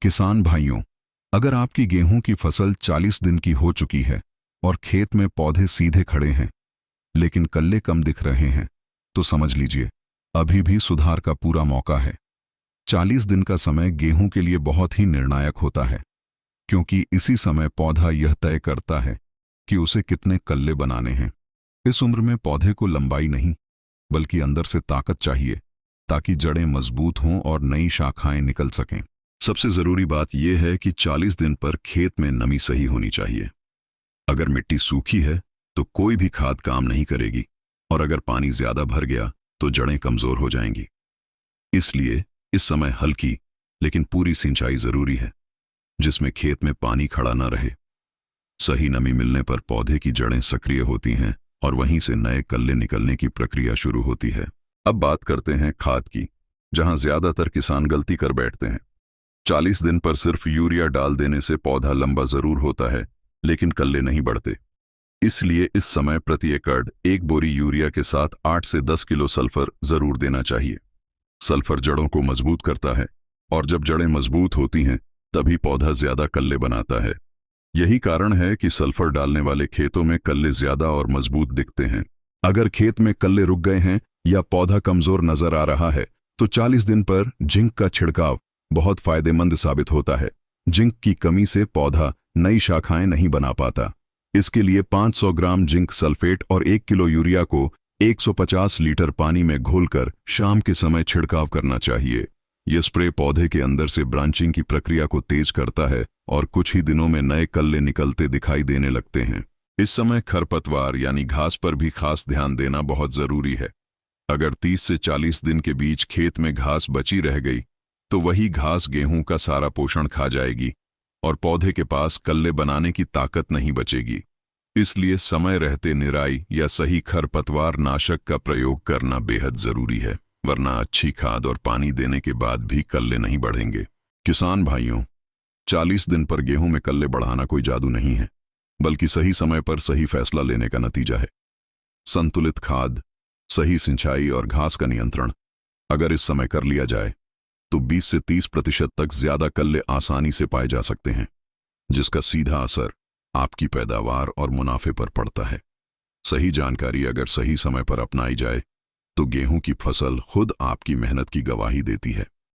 किसान भाइयों, अगर आपकी गेहूं की फसल 40 दिन की हो चुकी है और खेत में पौधे सीधे खड़े हैं लेकिन कल्ले कम दिख रहे हैं, तो समझ लीजिए अभी भी सुधार का पूरा मौका है। 40 दिन का समय गेहूं के लिए बहुत ही निर्णायक होता है, क्योंकि इसी समय पौधा यह तय करता है कि उसे कितने कल्ले बनाने हैं। इस उम्र में पौधे को लंबाई नहीं बल्कि अंदर से ताकत चाहिए, ताकि जड़ें मजबूत हों और नई शाखाएं निकल सकें। सबसे जरूरी बात यह है कि 40 दिन पर खेत में नमी सही होनी चाहिए। अगर मिट्टी सूखी है तो कोई भी खाद काम नहीं करेगी, और अगर पानी ज्यादा भर गया तो जड़ें कमजोर हो जाएंगी। इसलिए इस समय हल्की लेकिन पूरी सिंचाई जरूरी है, जिसमें खेत में पानी खड़ा न रहे। सही नमी मिलने पर पौधे की जड़ें सक्रिय होती हैं और वहीं से नए कल्ले निकलने की प्रक्रिया शुरू होती है। अब बात करते हैं खाद की, जहां ज्यादातर किसान गलती कर बैठते हैं। 40 दिन पर सिर्फ यूरिया डाल देने से पौधा लंबा जरूर होता है लेकिन कल्ले नहीं बढ़ते। इसलिए इस समय प्रति एकड़ 1 बोरी यूरिया के साथ 8 से 10 किलो सल्फर जरूर देना चाहिए। सल्फर जड़ों को मजबूत करता है, और जब जड़ें मजबूत होती हैं तभी पौधा ज्यादा कल्ले बनाता है। यही कारण है कि सल्फर डालने वाले खेतों में कल्ले ज्यादा और मजबूत दिखते हैं। अगर खेत में कल्ले रुक गए हैं या पौधा कमजोर नजर आ रहा है तो 40 दिन पर जिंक का छिड़काव बहुत फायदेमंद साबित होता है। जिंक की कमी से पौधा नई शाखाएं नहीं बना पाता। इसके लिए 500 ग्राम जिंक सल्फेट और 1 किलो यूरिया को 150 लीटर पानी में घोलकर शाम के समय छिड़काव करना चाहिए। यह स्प्रे पौधे के अंदर से ब्रांचिंग की प्रक्रिया को तेज करता है और कुछ ही दिनों में नए कल्ले निकलते दिखाई देने लगते हैं। इस समय खरपतवार यानी घास पर भी खास ध्यान देना बहुत जरूरी है। अगर 30 से 40 दिन के बीच खेत में घास बची रह गई तो वही घास गेहूं का सारा पोषण खा जाएगी और पौधे के पास कल्ले बनाने की ताकत नहीं बचेगी। इसलिए समय रहते निराई या सही खरपतवार नाशक का प्रयोग करना बेहद जरूरी है, वरना अच्छी खाद और पानी देने के बाद भी कल्ले नहीं बढ़ेंगे। किसान भाइयों, 40 दिन पर गेहूं में कल्ले बढ़ाना कोई जादू नहीं है, बल्कि सही समय पर सही फैसला लेने का नतीजा है। संतुलित खाद, सही सिंचाई और घास का नियंत्रण अगर इस समय कर लिया जाए तो 20 से 30% तक ज्यादा कल्ले आसानी से पाए जा सकते हैं, जिसका सीधा असर आपकी पैदावार और मुनाफे पर पड़ता है। सही जानकारी अगर सही समय पर अपनाई जाए तो गेहूं की फसल खुद आपकी मेहनत की गवाही देती है।